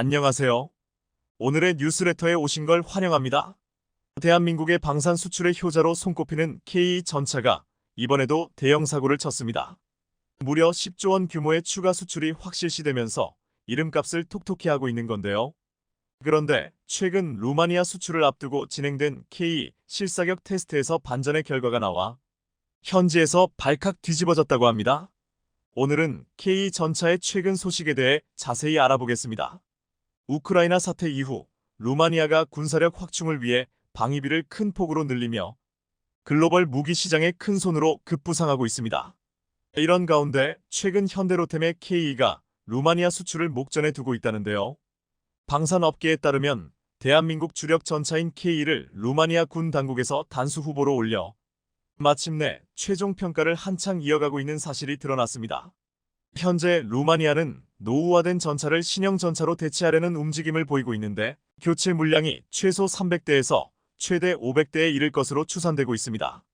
안녕하세요. 오늘의 뉴스레터에 오신 걸 환영합니다. 대한민국의 방산 수출의 효자로 손꼽히는 K전차가 이번에도 대형 사고를 쳤습니다. 무려 10조 원 규모의 추가 수출이 확실시되면서 이름값을 톡톡히 하고 있는 건데요. 그런데 최근 루마니아 수출을 앞두고 진행된 K 실사격 테스트에서 반전의 결과가 나와 현지에서 발칵 뒤집어졌다고 합니다. 오늘은 K전차의 최근 소식에 대해 자세히 알아보겠습니다. 우크라이나 사태 이후 루마니아가 군사력 확충을 위해 방위비를 큰 폭으로 늘리며 글로벌 무기 시장의 큰 손으로 급부상하고 있습니다. 이런 가운데 최근 현대로템의 K가 루마니아 수출을 목전에 두고 있다는데요. 방산업계에 따르면 대한민국 주력 전차인 K를 루마니아 군 당국에서 단수 후보로 올려 마침내 최종 평가를 한창 이어가고 있는 사실이 드러났습니다. 현재 루마니아는 노후화된 전차를 신형 전차로 대체하려는 움직임을 보이고 있는데 교체 물량이 최소 300대에서 최대 500대에 이를 것으로 추산되고 있습니다.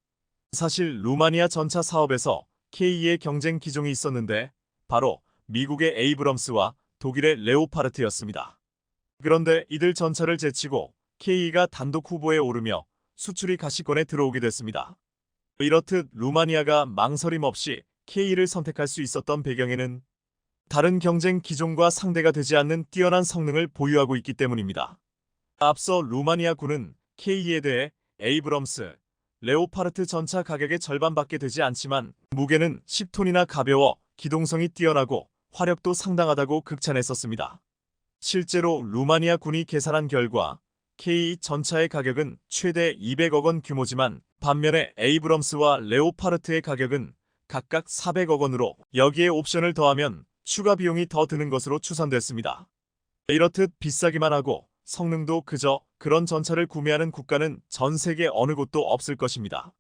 사실 루마니아 전차 사업에서 K의 경쟁 기종이 있었는데 바로 미국의 에이브럼스와 독일의 레오파르트였습니다. 그런데 이들 전차를 제치고 K가 단독 후보에 오르며 수출이 가시권에 들어오게 됐습니다. 이렇듯 루마니아가 망설임 없이 K를 선택할 수 있었던 배경에는 다른 경쟁 기종과 상대가 되지 않는 뛰어난 성능을 보유하고 있기 때문입니다. 앞서 루마니아 군은 K에 대해 에이브럼스, 레오파르트 전차 가격의 절반밖에 되지 않지만 무게는 10톤이나 가벼워 기동성이 뛰어나고 화력도 상당하다고 극찬했었습니다. 실제로 루마니아 군이 계산한 결과 K 전차의 가격은 최대 200억 원 규모지만 반면에 에이브럼스와 레오파르트의 가격은 각각 400억 원으로 여기에 옵션을 더하면 추가 비용이 더 드는 것으로 추산됐습니다. 이렇듯 비싸기만 하고 성능도 그저 그런 전차를 구매하는 국가는 전 세계 어느 곳도 없을 것입니다.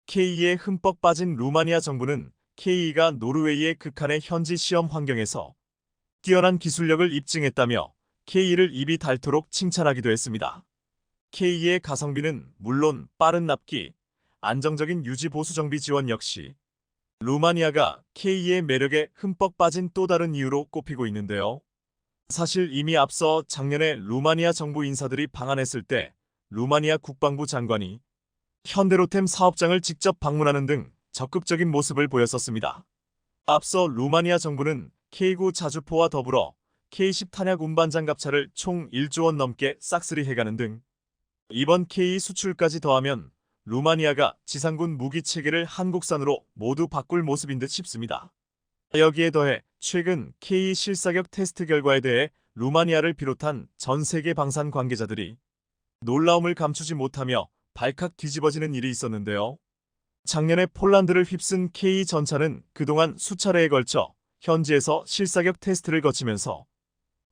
K에 흠뻑 빠진 루마니아 정부는 K가 노르웨이의 극한의 현지 시험 환경에서 뛰어난 기술력을 입증했다며 K를 입이 닳도록 칭찬하기도 했습니다. K의 가성비는 물론 빠른 납기, 안정적인 유지 보수 정비 지원 역시 루마니아가 K의 매력에 흠뻑 빠진 또 다른 이유로 꼽히고 있는데요. 사실 이미 앞서 작년에 루마니아 정부 인사들이 방한했을 때 루마니아 국방부 장관이 현대로템 사업장을 직접 방문하는 등 적극적인 모습을 보였었습니다. 앞서 루마니아 정부는 K9 자주포와 더불어 K10 탄약 운반 장갑차를 총 1조 원 넘게 싹쓸이 해가는 등 이번 K 수출까지 더하면 루마니아가 지상군 무기 체계를 한국산으로 모두 바꿀 모습인 듯 싶습니다. 여기에 더해 최근 K 실사격 테스트 결과에 대해 루마니아를 비롯한 전 세계 방산 관계자들이 놀라움을 감추지 못하며 발칵 뒤집어지는 일이 있었는데요. 작년에 폴란드를 휩쓴 K 전차는 그동안 수차례에 걸쳐 현지에서 실사격 테스트를 거치면서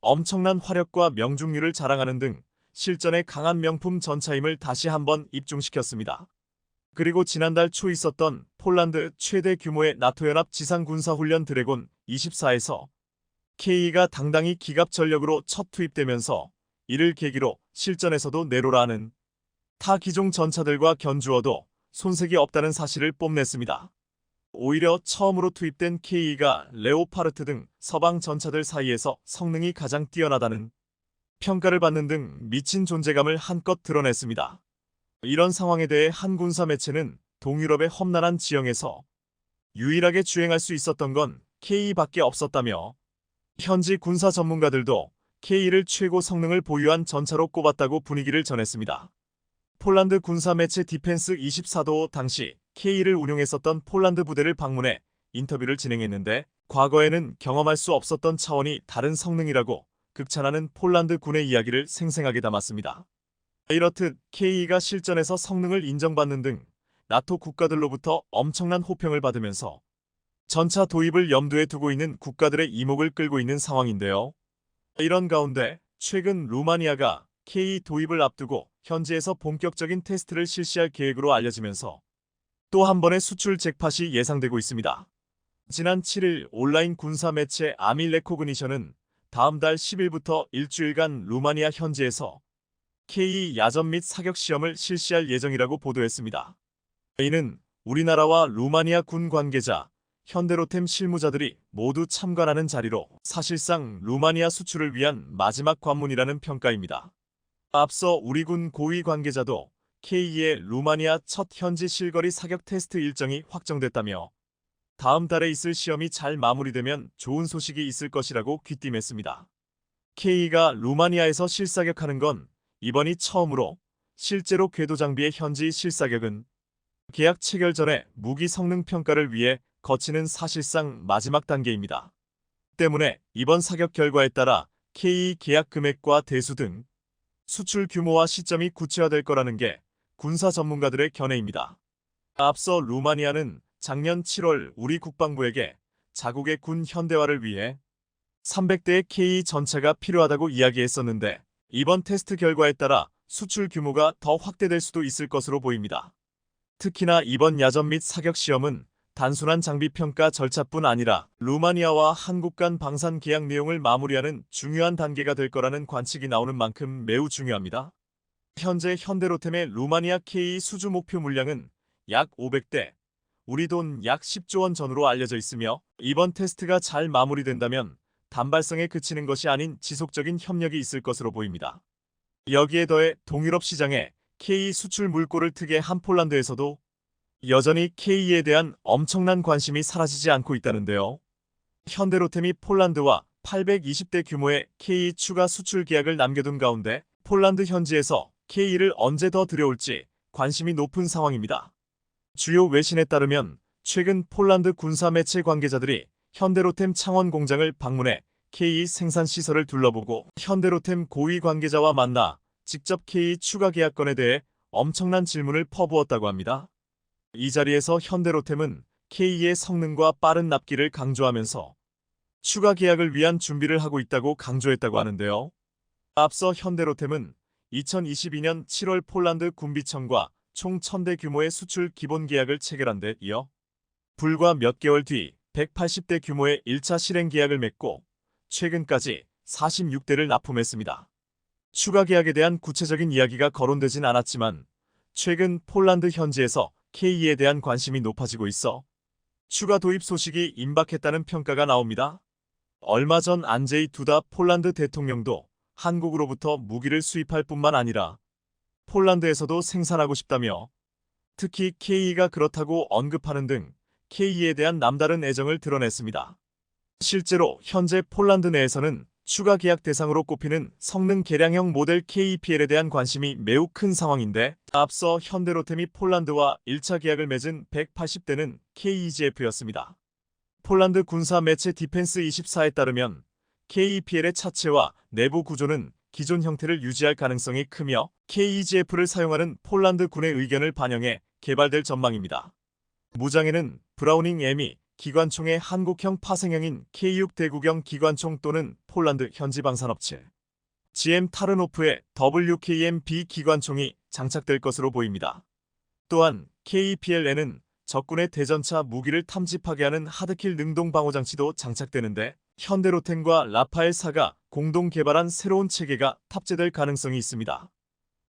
엄청난 화력과 명중률을 자랑하는 등 실전에 강한 명품 전차임을 다시 한번 입증시켰습니다. 그리고 지난달 초 있었던 폴란드 최대 규모의 나토연합 지상군사훈련 드래곤 24에서 K가 당당히 기갑 전력으로 첫 투입되면서 이를 계기로 실전에서도 내로라는 타 기종 전차들과 견주어도 손색이 없다는 사실을 뽐냈습니다. 오히려 처음으로 투입된 K가 레오파르트 등 서방 전차들 사이에서 성능이 가장 뛰어나다는 평가를 받는 등 미친 존재감을 한껏 드러냈습니다. 이런 상황에 대해 한 군사 매체는 동유럽의 험난한 지형에서 유일하게 주행할 수 있었던 건 K밖에 없었다며 현지 군사 전문가들도 K를 최고 성능을 보유한 전차로 꼽았다고 분위기를 전했습니다. 폴란드 군사 매체 디펜스 24도 당시 K를 운용했었던 폴란드 부대를 방문해 인터뷰를 진행했는데 과거에는 경험할 수 없었던 차원이 다른 성능이라고 극찬하는 폴란드 군의 이야기를 생생하게 담았습니다. 이렇듯 K가 실전에서 성능을 인정받는 등 나토 국가들로부터 엄청난 호평을 받으면서 전차 도입을 염두에 두고 있는 국가들의 이목을 끌고 있는 상황인데요. 이런 가운데 최근 루마니아가 K 도입을 앞두고 현지에서 본격적인 테스트를 실시할 계획으로 알려지면서 또 한 번의 수출 잭팟이 예상되고 있습니다. 지난 7일 온라인 군사 매체 아밀레코그니션은 다음 달 10일부터 일주일간 루마니아 현지에서 K 야전 및 사격 시험을 실시할 예정이라고 보도했습니다. 이는 우리나라와 루마니아 군 관계자, 현대로템 실무자들이 모두 참관하는 자리로 사실상 루마니아 수출을 위한 마지막 관문이라는 평가입니다. 앞서 우리 군 고위 관계자도 K의 루마니아 첫 현지 실거리 사격 테스트 일정이 확정됐다며 다음 달에 있을 시험이 잘 마무리되면 좋은 소식이 있을 것이라고 귀띔했습니다. K가 루마니아에서 실사격하는 건 이번이 처음으로 실제로 궤도 장비의 현지 실사격은 계약 체결 전에 무기 성능 평가를 위해 거치는 사실상 마지막 단계입니다. 때문에 이번 사격 결과에 따라 K 계약 금액과 대수 등 수출 규모와 시점이 구체화될 거라는 게 군사 전문가들의 견해입니다. 앞서 루마니아는 작년 7월 우리 국방부에게 자국의 군 현대화를 위해 300대의 K 전차가 필요하다고 이야기했었는데 이번 테스트 결과에 따라 수출 규모가 더 확대될 수도 있을 것으로 보입니다. 특히나 이번 야전 및 사격 시험은 단순한 장비 평가 절차뿐 아니라 루마니아와 한국 간 방산 계약 내용을 마무리하는 중요한 단계가 될 거라는 관측이 나오는 만큼 매우 중요합니다. 현재 현대로템의 루마니아 K 수주 목표 물량은 약 500대, 우리 돈 약 10조 원 전후로 알려져 있으며 이번 테스트가 잘 마무리된다면 단발성에 그치는 것이 아닌 지속적인 협력이 있을 것으로 보입니다. 여기에 더해 동유럽 시장에 K 수출 물꼬를 트게 한 폴란드에서도 여전히 K에 대한 엄청난 관심이 사라지지 않고 있다는데요. 현대로템이 폴란드와 820대 규모의 K 추가 수출 계약을 남겨둔 가운데 폴란드 현지에서 K를 언제 더 들여올지 관심이 높은 상황입니다. 주요 외신에 따르면 최근 폴란드 군사 매체 관계자들이 현대로템 창원 공장을 방문해 K 생산 시설을 둘러보고 현대로템 고위 관계자와 만나 직접 K 추가 계약건에 대해 엄청난 질문을 퍼부었다고 합니다. 이 자리에서 현대로템은 K의 성능과 빠른 납기를 강조하면서 추가 계약을 위한 준비를 하고 있다고 강조했다고 하는데요. 앞서 현대로템은 2022년 7월 폴란드 군비청과 총 1000대 규모의 수출 기본 계약을 체결한 데 이어 불과 몇 개월 뒤 180대 규모의 1차 실행 계약을 맺고 최근까지 46대를 납품했습니다. 추가 계약에 대한 구체적인 이야기가 거론되진 않았지만 최근 폴란드 현지에서 K에 대한 관심이 높아지고 있어 추가 도입 소식이 임박했다는 평가가 나옵니다. 얼마 전 안제이 두다 폴란드 대통령도 한국으로부터 무기를 수입할 뿐만 아니라 폴란드에서도 생산하고 싶다며 특히 K가 그렇다고 언급하는 등 K에 대한 남다른 애정을 드러냈습니다. 실제로 현재 폴란드 내에서는 추가 계약 대상으로 꼽히는 성능 개량형 모델 KPL에 대한 관심이 매우 큰 상황인데 앞서 현대로템이 폴란드와 1차 계약을 맺은 180대는 KEGF였습니다. 폴란드 군사 매체 디펜스24에 따르면 KPL의 차체와 내부 구조는 기존 형태를 유지할 가능성이 크며 KEGF를 사용하는 폴란드 군의 의견을 반영해 개발될 전망입니다. 무장에는 브라우닝 M2 기관총의 한국형 파생형인 K6 대구경 기관총 또는 폴란드 현지 방산업체 GM 타르노프의 WKM-B 기관총이 장착될 것으로 보입니다. 또한 KPL에는 적군의 대전차 무기를 탐지하게 하는 하드킬 능동 방호장치도 장착되는데 현대로템과 라파엘사가 공동 개발한 새로운 체계가 탑재될 가능성이 있습니다.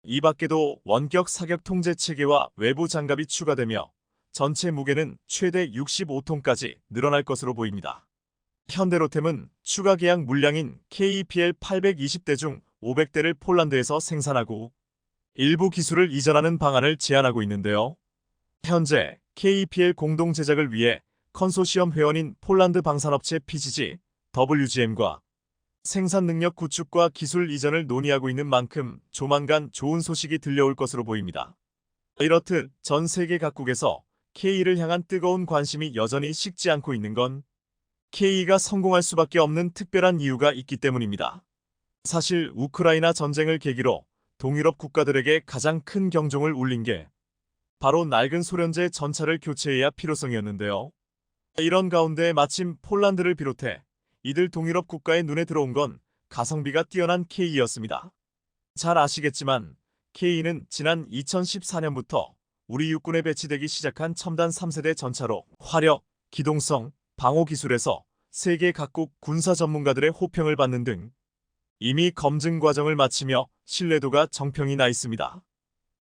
이 밖에도 원격 사격 통제 체계와 외부 장갑이 추가되며 전체 무게는 최대 65톤까지 늘어날 것으로 보입니다. 현대로템은 추가 계약 물량인 KPL 820대 중 500대를 폴란드에서 생산하고 일부 기술을 이전하는 방안을 제안하고 있는데요. 현재 KPL 공동 제작을 위해 컨소시엄 회원인 폴란드 방산업체 PGG, WGM과 생산 능력 구축과 기술 이전을 논의하고 있는 만큼 조만간 좋은 소식이 들려올 것으로 보입니다. 이렇듯 전 세계 각국에서 K를 향한 뜨거운 관심이 여전히 식지 않고 있는 건 K가 성공할 수밖에 없는 특별한 이유가 있기 때문입니다. 사실 우크라이나 전쟁을 계기로 동유럽 국가들에게 가장 큰 경종을 울린 게 바로 낡은 소련제 전차를 교체해야 할 필요성이었는데요. 이런 가운데 마침 폴란드를 비롯해 이들 동유럽 국가의 눈에 들어온 건 가성비가 뛰어난 K였습니다. 잘 아시겠지만 K는 지난 2014년부터 우리 육군에 배치되기 시작한 첨단 3세대 전차로 화력, 기동성, 방호 기술에서 세계 각국 군사 전문가들의 호평을 받는 등 이미 검증 과정을 마치며 신뢰도가 정평이 나 있습니다.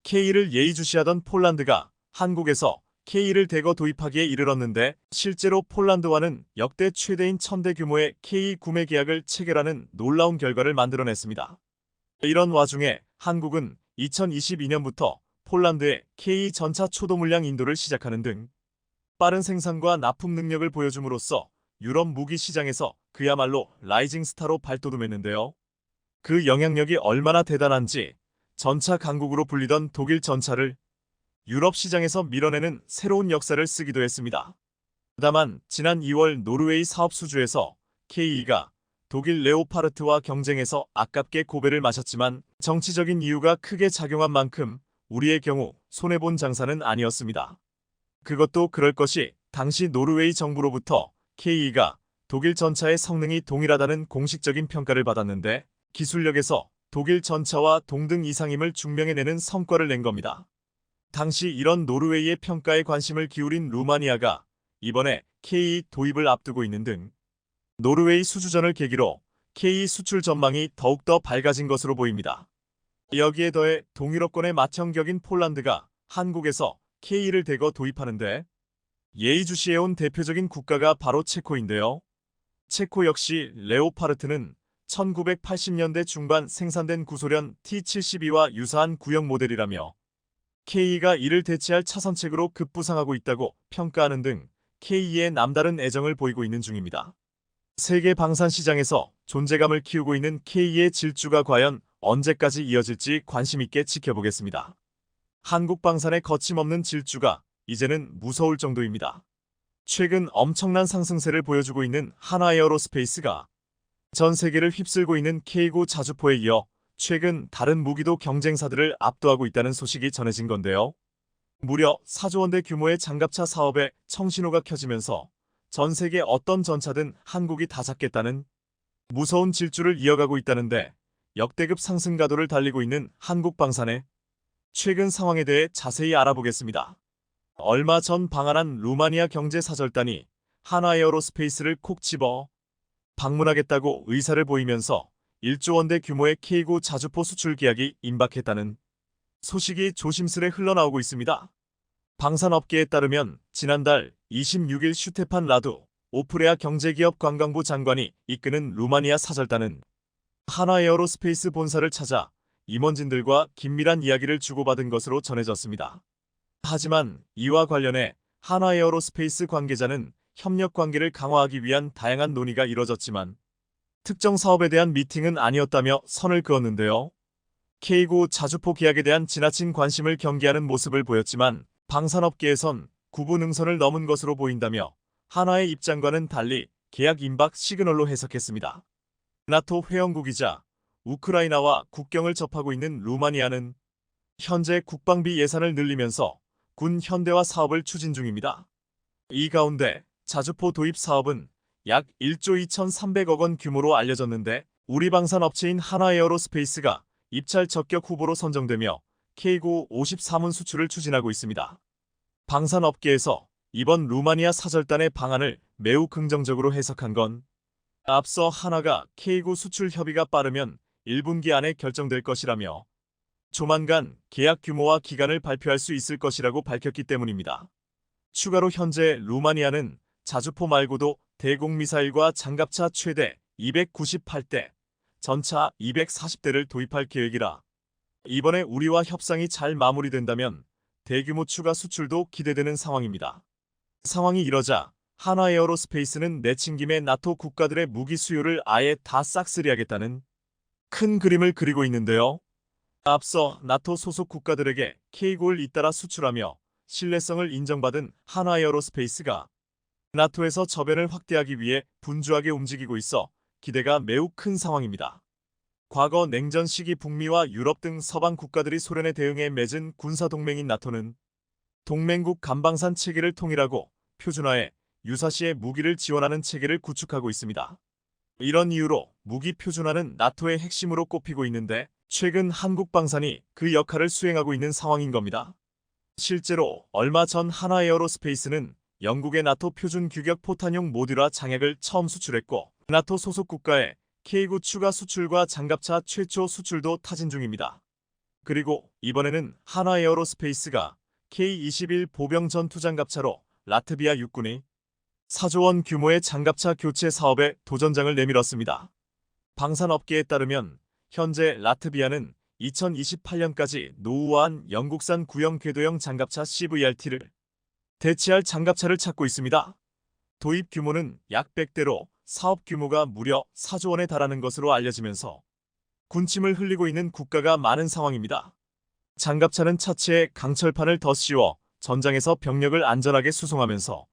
K를 예의주시하던 폴란드가 한국에서 K를 대거 도입하기에 이르렀는데 실제로 폴란드와는 역대 최대인 1000대 규모의 K 구매 계약을 체결하는 놀라운 결과를 만들어냈습니다. 이런 와중에 한국은 2022년부터 폴란드에 K 전차 초도 물량 인도를 시작하는 등 빠른 생산과 납품 능력을 보여줌으로써 유럽 무기 시장에서 그야말로 라이징 스타로 발돋움했는데요. 그 영향력이 얼마나 대단한지 전차 강국으로 불리던 독일 전차를 유럽 시장에서 밀어내는 새로운 역사를 쓰기도 했습니다. 다만 지난 2월 노르웨이 사업 수주에서 KE가 독일 레오파르트와 경쟁해서 아깝게 고배를 마셨지만 정치적인 이유가 크게 작용한 만큼 우리의 경우 손해본 장사는 아니었습니다. 그것도 그럴 것이 당시 노르웨이 정부로부터 KE가 독일 전차의 성능이 동일하다는 공식적인 평가를 받았는데 기술력에서 독일 전차와 동등 이상임을 증명해내는 성과를 낸 겁니다. 당시 이런 노르웨이의 평가에 관심을 기울인 루마니아가 이번에 KE 도입을 앞두고 있는 등 노르웨이 수주전을 계기로 KE 수출 전망이 더욱더 밝아진 것으로 보입니다. 여기에 더해 동유럽권의 맏형격인 폴란드가 한국에서 KE를 대거 도입하는데 예의주시해온 대표적인 국가가 바로 체코인데요. 체코 역시 레오파르트는 1980년대 중반 생산된 구소련 T-72와 유사한 구형 모델이라며 KE가 이를 대체할 차선책으로 급부상하고 있다고 평가하는 등 KE에 남다른 애정을 보이고 있는 중입니다. 세계 방산 시장에서 존재감을 키우고 있는 KE의 질주가 과연 언제까지 이어질지 관심 있게 지켜보겠습니다. 한국 방산의 거침없는 질주가 이제는 무서울 정도입니다. 최근 엄청난 상승세를 보여주고 있는 한화에어로스페이스가 전 세계를 휩쓸고 있는 K9 자주포에 이어 최근 다른 무기도 경쟁사들을 압도하고 있다는 소식이 전해진 건데요. 무려 4조 원대 규모의 장갑차 사업에 청신호가 켜지면서 전 세계 어떤 전차든 한국이 다 잡겠다는 무서운 질주를 이어가고 있다는데 역대급 상승 가도를 달리고 있는 한국 방산의 최근 상황에 대해 자세히 알아보겠습니다. 얼마 전 방한한 루마니아 경제사절단이 한화에어로스페이스를 콕 집어 방문하겠다고 의사를 보이면서 1조 원대 규모의 K9 자주포 수출 계약이 임박했다는 소식이 조심스레 흘러나오고 있습니다. 방산업계에 따르면 지난달 26일 슈테판 라두 오프레아 경제기업 관광부 장관이 이끄는 루마니아 사절단은 한화에어로스페이스 본사를 찾아 임원진들과 긴밀한 이야기를 주고받은 것으로 전해졌습니다. 하지만 이와 관련해 한화에어로스페이스 관계자는 협력 관계를 강화하기 위한 다양한 논의가 이뤄졌지만 특정 사업에 대한 미팅은 아니었다며 선을 그었는데요. K9 자주포 계약에 대한 지나친 관심을 경계하는 모습을 보였지만 방산업계에선 구분 능선을 넘은 것으로 보인다며 한화의 입장과는 달리 계약 임박 시그널로 해석했습니다. 나토 회원국이자 우크라이나와 국경을 접하고 있는 루마니아는 현재 국방비 예산을 늘리면서 군 현대화 사업을 추진 중입니다. 이 가운데 자주포 도입 사업은 약 1조 2,300억 원 규모로 알려졌는데 우리 방산 업체인 한화에어로스페이스가 입찰 적격 후보로 선정되며 K9 53문 수출을 추진하고 있습니다. 방산업계에서 이번 루마니아 사절단의 방안을 매우 긍정적으로 해석한 건 앞서 한화가 K9 수출 협의가 빠르면 1분기 안에 결정될 것이라며 조만간 계약 규모와 기간을 발표할 수 있을 것이라고 밝혔기 때문입니다. 추가로 현재 루마니아는 자주포 말고도 대공미사일과 장갑차 최대 298대, 전차 240대를 도입할 계획이라 이번에 우리와 협상이 잘 마무리된다면 대규모 추가 수출도 기대되는 상황입니다. 상황이 이러자 한화에어로스페이스는 내친 김에 나토 국가들의 무기 수요를 아예 다 싹쓸이하겠다는 큰 그림을 그리고 있는데요. 앞서 나토 소속 국가들에게 K9를 잇따라 수출하며 신뢰성을 인정받은 한화에어로스페이스가 나토에서 저변을 확대하기 위해 분주하게 움직이고 있어 기대가 매우 큰 상황입니다. 과거 냉전 시기 북미와 유럽 등 서방 국가들이 소련에 대응해 맺은 군사동맹인 나토는 동맹국 간방산 체계를 통일하고 표준화해 유사시에 무기를 지원하는 체계를 구축하고 있습니다. 이런 이유로 무기 표준화는 나토의 핵심으로 꼽히고 있는데 최근 한국 방산이 그 역할을 수행하고 있는 상황인 겁니다. 실제로 얼마 전 한화에어로스페이스는 영국의 나토 표준 규격 포탄용 모듈화 장액을 처음 수출했고 나토 소속 국가에 K9 추가 수출과 장갑차 최초 수출도 타진 중입니다. 그리고 이번에는 한화에어로스페이스가 K-21 보병 전투 장갑차로 라트비아 육군이 4조 원 규모의 장갑차 교체 사업에 도전장을 내밀었습니다. 방산업계에 따르면 현재 라트비아는 2028년까지 노후화한 영국산 구형 궤도형 장갑차 CVRT를 대체할 장갑차를 찾고 있습니다. 도입 규모는 약 100대로 사업 규모가 무려 4조 원에 달하는 것으로 알려지면서 군침을 흘리고 있는 국가가 많은 상황입니다. 장갑차는 차체에 강철판을 더 씌워 전장에서 병력을 안전하게 수송하면서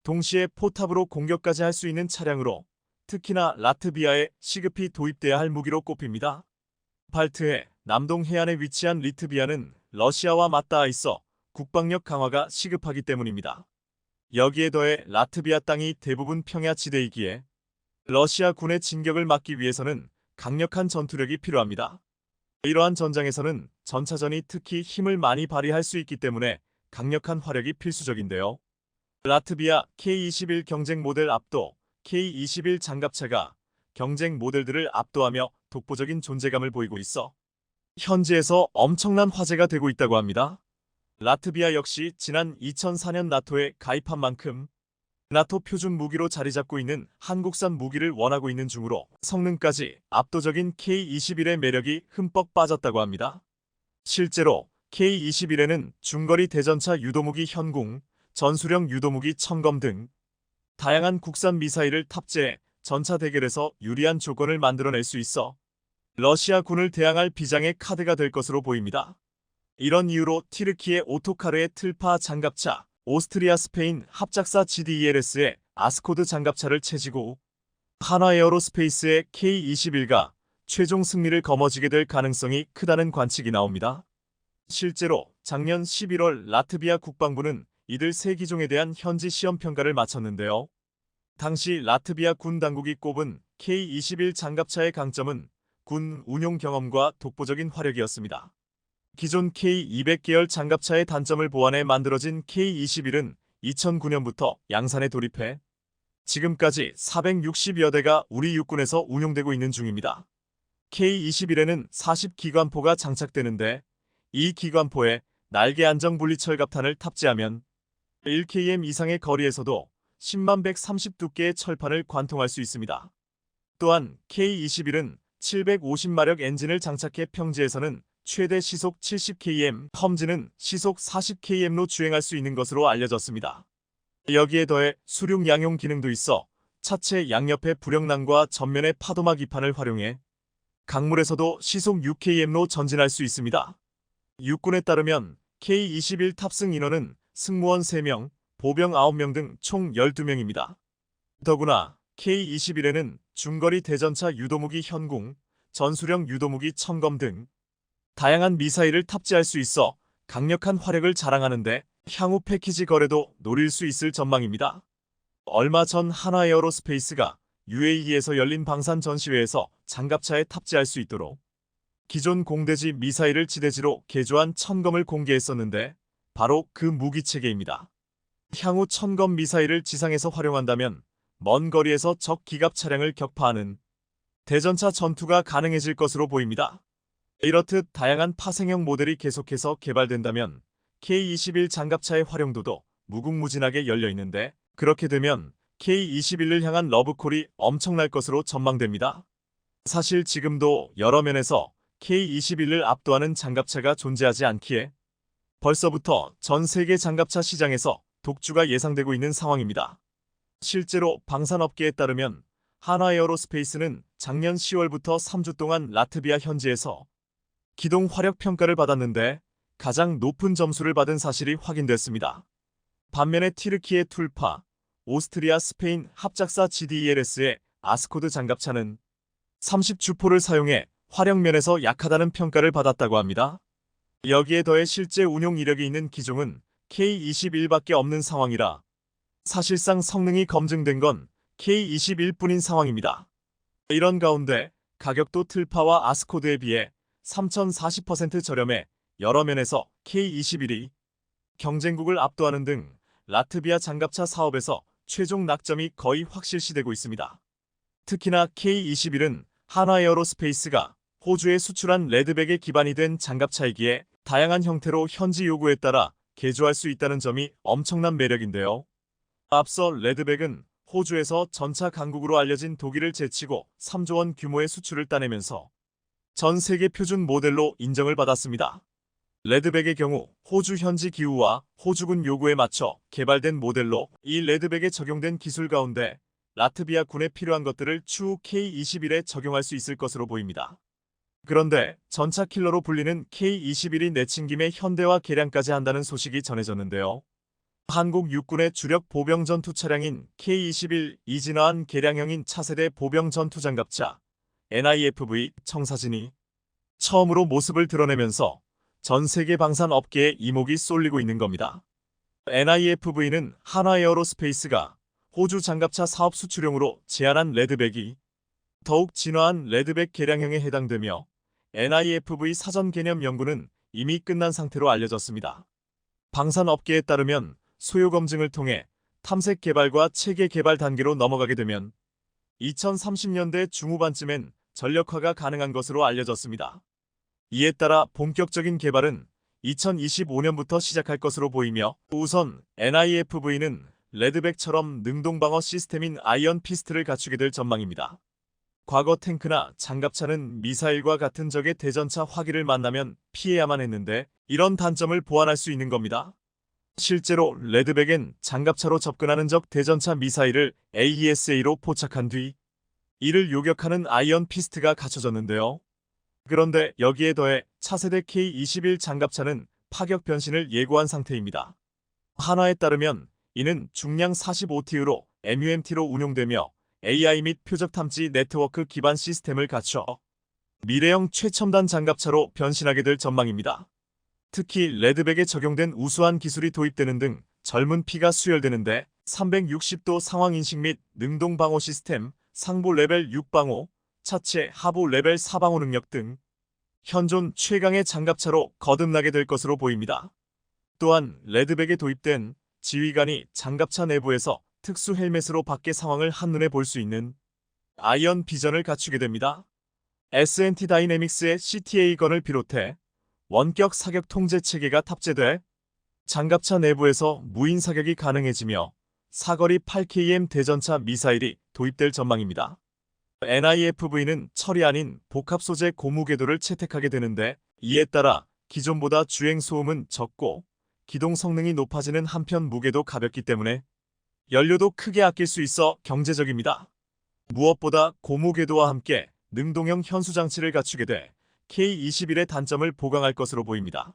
동시에 포탑으로 공격까지 할 수 있는 차량으로 특히나 라트비아에 시급히 도입돼야 할 무기로 꼽힙니다. 발트해 남동 해안에 위치한 리트비아는 러시아와 맞닿아 있어 국방력 강화가 시급하기 때문입니다. 여기에 더해 라트비아 땅이 대부분 평야지대이기에 러시아 군의 진격을 막기 위해서는 강력한 전투력이 필요합니다. 이러한 전장에서는 전차전이 특히 힘을 많이 발휘할 수 있기 때문에 강력한 화력이 필수적인데요. 라트비아 K-21 경쟁 모델 압도 K-21 장갑차가 경쟁 모델들을 압도하며 독보적인 존재감을 보이고 있어 현지에서 엄청난 화제가 되고 있다고 합니다. 라트비아 역시 지난 2004년 나토에 가입한 만큼 나토 표준 무기로 자리 잡고 있는 한국산 무기를 원하고 있는 중으로 성능까지 압도적인 K-21의 매력이 흠뻑 빠졌다고 합니다. 실제로 K-21에는 중거리 대전차 유도무기 현궁, 전술형 유도무기 청검 등 다양한 국산 미사일을 탑재해 전차 대결에서 유리한 조건을 만들어낼 수 있어 러시아 군을 대항할 비장의 카드가 될 것으로 보입니다. 이런 이유로 티르키의 오토카르의 틀파 장갑차, 오스트리아 스페인 합작사 GDELS의 아스코드 장갑차를 채지고 한화에어로스페이스의 K-21가 최종 승리를 거머쥐게 될 가능성이 크다는 관측이 나옵니다. 실제로 작년 11월 라트비아 국방부는 이들 세 기종에 대한 현지 시험 평가를 마쳤는데요. 당시 라트비아 군 당국이 꼽은 K-21 장갑차의 강점은 군 운용 경험과 독보적인 화력이었습니다. 기존 K-200 계열 장갑차의 단점을 보완해 만들어진 K-21은 2009년부터 양산에 돌입해 지금까지 460여 대가 우리 육군에서 운용되고 있는 중입니다. K-21에는 40기관포가 장착되는데 이 기관포에 날개 안정 분리철 갑탄을 탑재하면 1km 이상의 거리에서도 10만 130 두께의 철판을 관통할 수 있습니다. 또한 K-21은 750마력 엔진을 장착해 평지에서는 최대 시속 70km, 험지는 시속 40km로 주행할 수 있는 것으로 알려졌습니다. 여기에 더해 수륙 양용 기능도 있어 차체 양옆의 부력난과 전면의 파도막 기판을 활용해 강물에서도 시속 6km로 전진할 수 있습니다. 육군에 따르면 K-21 탑승 인원은 승무원 3명, 보병 9명 등 총 12명입니다. 더구나 K-21에는 중거리 대전차 유도무기 현궁, 전술형 유도무기 청검 등 다양한 미사일을 탑재할 수 있어 강력한 화력을 자랑하는데 향후 패키지 거래도 노릴 수 있을 전망입니다. 얼마 전 한화에어로스페이스가 UAE에서 열린 방산 전시회에서 장갑차에 탑재할 수 있도록 기존 공대지 미사일을 지대지로 개조한 천검을 공개했었는데 바로 그 무기체계입니다. 향후 천검 미사일을 지상에서 활용한다면 먼 거리에서 적 기갑 차량을 격파하는 대전차 전투가 가능해질 것으로 보입니다. 이렇듯 다양한 파생형 모델이 계속해서 개발된다면 K-21 장갑차의 활용도도 무궁무진하게 열려있는데 그렇게 되면 K-21을 향한 러브콜이 엄청날 것으로 전망됩니다. 사실 지금도 여러 면에서 K-21을 압도하는 장갑차가 존재하지 않기에 벌써부터 전 세계 장갑차 시장에서 독주가 예상되고 있는 상황입니다. 실제로 방산업계에 따르면 한화에어로스페이스는 작년 10월부터 3주 동안 라트비아 현지에서 기동 화력 평가를 받았는데 가장 높은 점수를 받은 사실이 확인됐습니다. 반면에 티르키의 툴파, 오스트리아 스페인 합작사 GDELS의 아스코드 장갑차는 30주포를 사용해 화력면에서 약하다는 평가를 받았다고 합니다. 여기에 더해 실제 운용 이력이 있는 기종은 K-21밖에 없는 상황이라 사실상 성능이 검증된 건 K-21뿐인 상황입니다. 이런 가운데 가격도 틀파와 아스코드에 비해 3,040% 저렴해 여러 면에서 K-21이 경쟁국을 압도하는 등 라트비아 장갑차 사업에서 최종 낙점이 거의 확실시되고 있습니다. 특히나 K-21은 한화에어로스페이스가 호주에 수출한 레드백에 기반이 된 장갑차이기에 다양한 형태로 현지 요구에 따라 개조할 수 있다는 점이 엄청난 매력인데요. 앞서 레드백은 호주에서 전차 강국으로 알려진 독일을 제치고 3조 원 규모의 수출을 따내면서 전 세계 표준 모델로 인정을 받았습니다. 레드백의 경우 호주 현지 기후와 호주군 요구에 맞춰 개발된 모델로 이 레드백에 적용된 기술 가운데 라트비아 군에 필요한 것들을 추후 K-21에 적용할 수 있을 것으로 보입니다. 그런데 전차 킬러로 불리는 K-21이 내친 김에 현대화 개량까지 한다는 소식이 전해졌는데요. 한국 육군의 주력 보병 전투 차량인 K-21 이진화한 개량형인 차세대 보병 전투 장갑차 NIFV 청사진이 처음으로 모습을 드러내면서 전 세계 방산 업계에 이목이 쏠리고 있는 겁니다. NIFV는 한화에어로스페이스가 호주 장갑차 사업 수출용으로 제안한 레드백이 더욱 진화한 레드백 개량형에 해당되며 NIFV 사전 개념 연구는 이미 끝난 상태로 알려졌습니다. 방산 업계에 따르면 소요 검증을 통해 탐색 개발과 체계 개발 단계로 넘어가게 되면 2030년대 중후반쯤엔 전력화가 가능한 것으로 알려졌습니다. 이에 따라 본격적인 개발은 2025년부터 시작할 것으로 보이며 우선 NIFV는 레드백처럼 능동방어 시스템인 아이언 피스트를 갖추게 될 전망입니다. 과거 탱크나 장갑차는 미사일과 같은 적의 대전차 화기를 만나면 피해야만 했는데 이런 단점을 보완할 수 있는 겁니다. 실제로 레드백엔 장갑차로 접근하는 적 대전차 미사일을 AESA로 포착한 뒤 이를 요격하는 아이언 피스트가 갖춰졌는데요. 그런데 여기에 더해 차세대 K-21 장갑차는 파격 변신을 예고한 상태입니다. 한화에 따르면 이는 중량 45T로 MUMT로 운용되며 AI 및 표적 탐지 네트워크 기반 시스템을 갖춰 미래형 최첨단 장갑차로 변신하게 될 전망입니다. 특히 레드백에 적용된 우수한 기술이 도입되는 등 젊은 피가 수혈되는데 360도 상황인식 및 능동방어 시스템, 상부 레벨 6방어, 차체 하부 레벨 4방어 능력 등 현존 최강의 장갑차로 거듭나게 될 것으로 보입니다. 또한 레드백에 도입된 지휘관이 장갑차 내부에서 특수 헬멧으로 밖의 상황을 한눈에 볼 수 있는 아이언 비전을 갖추게 됩니다. S&T 다이내믹스의 CTA건을 비롯해 원격 사격 통제 체계가 탑재돼 장갑차 내부에서 무인 사격이 가능해지며 사거리 8km 대전차 미사일이 도입될 전망입니다. NIFV는 철이 아닌 복합 소재 고무 궤도를 채택하게 되는데 이에 따라 기존보다 주행 소음은 적고 기동 성능이 높아지는 한편 무게도 가볍기 때문에 연료도 크게 아낄 수 있어 경제적입니다. 무엇보다 고무 궤도와 함께 능동형 현수 장치를 갖추게 돼 K-21의 단점을 보강할 것으로 보입니다.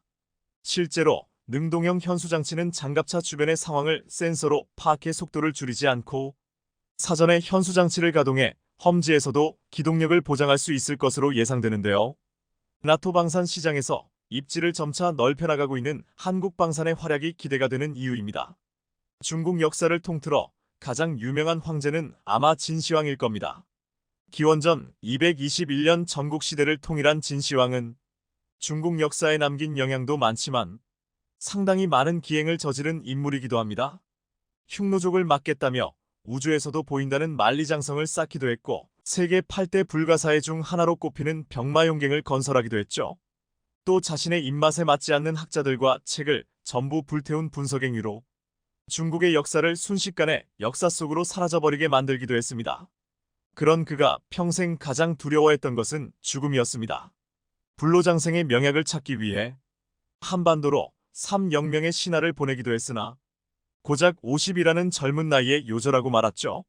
실제로 능동형 현수 장치는 장갑차 주변의 상황을 센서로 파악해 속도를 줄이지 않고 사전에 현수 장치를 가동해 험지에서도 기동력을 보장할 수 있을 것으로 예상되는데요. 나토 방산 시장에서 입지를 점차 넓혀나가고 있는 한국 방산의 활약이 기대가 되는 이유입니다. 중국 역사를 통틀어 가장 유명한 황제는 아마 진시황일 겁니다. 기원전 221년 전국시대를 통일한 진시황은 중국 역사에 남긴 영향도 많지만 상당히 많은 기행을 저지른 인물이기도 합니다. 흉노족을 막겠다며 우주에서도 보인다는 만리장성을 쌓기도 했고 세계 8대 불가사의 중 하나로 꼽히는 병마용갱을 건설하기도 했죠. 또 자신의 입맛에 맞지 않는 학자들과 책을 전부 불태운 분석행위로 중국의 역사를 순식간에 역사 속으로 사라져버리게 만들기도 했습니다. 그런 그가 평생 가장 두려워했던 것은 죽음이었습니다. 불로장생의 명약을 찾기 위해 한반도로 3영명의 신하를 보내기도 했으나 고작 50이라는 젊은 나이에 요절하고 말았죠.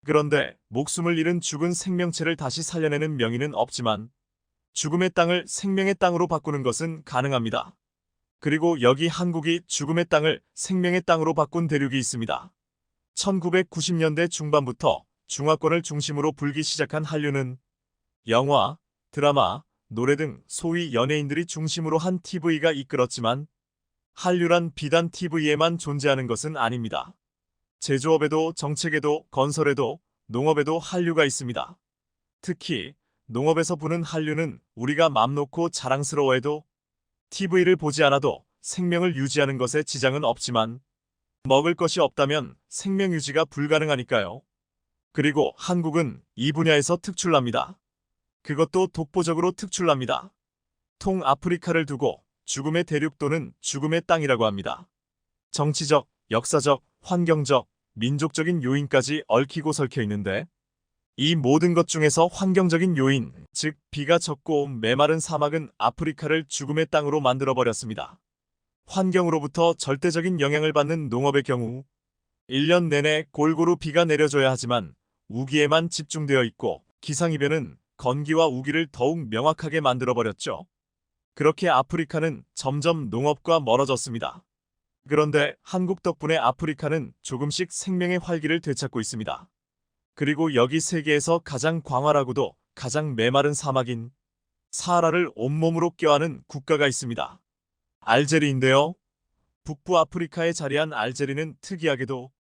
그런데 목숨을 잃은 죽은 생명체를 다시 살려내는 명의는 없지만 죽음의 땅을 생명의 땅으로 바꾸는 것은 가능합니다. 그리고 여기 한국이 죽음의 땅을 생명의 땅으로 바꾼 대륙이 있습니다. 1990년대 중반부터 중화권을 중심으로 불기 시작한 한류는 영화, 드라마, 노래 등 소위 연예인들이 중심으로 한 TV가 이끌었지만 한류란 비단 TV에만 존재하는 것은 아닙니다. 제조업에도 정책에도 건설에도 농업에도 한류가 있습니다. 특히 농업에서 부는 한류는 우리가 맘 놓고 자랑스러워해도 TV를 보지 않아도 생명을 유지하는 것에 지장은 없지만 먹을 것이 없다면 생명 유지가 불가능하니까요. 그리고 한국은 이 분야에서 특출납니다. 그것도 독보적으로 특출납니다. 통 아프리카를 두고 죽음의 대륙 또는 죽음의 땅이라고 합니다. 정치적, 역사적, 환경적, 민족적인 요인까지 얽히고 설켜 있는데 이 모든 것 중에서 환경적인 요인, 즉 비가 적고 메마른 사막은 아프리카를 죽음의 땅으로 만들어버렸습니다. 환경으로부터 절대적인 영향을 받는 농업의 경우 1년 내내 골고루 비가 내려줘야 하지만 우기에만 집중되어 있고 기상이변은 건기와 우기를 더욱 명확하게 만들어버렸죠. 그렇게 아프리카는 점점 농업과 멀어졌습니다. 그런데 한국 덕분에 아프리카는 조금씩 생명의 활기를 되찾고 있습니다. 그리고 여기 세계에서 가장 광활하고도 가장 메마른 사막인 사하라를 온몸으로 껴안은 국가가 있습니다. 알제리인데요. 북부 아프리카에 자리한 알제리는 특이하게도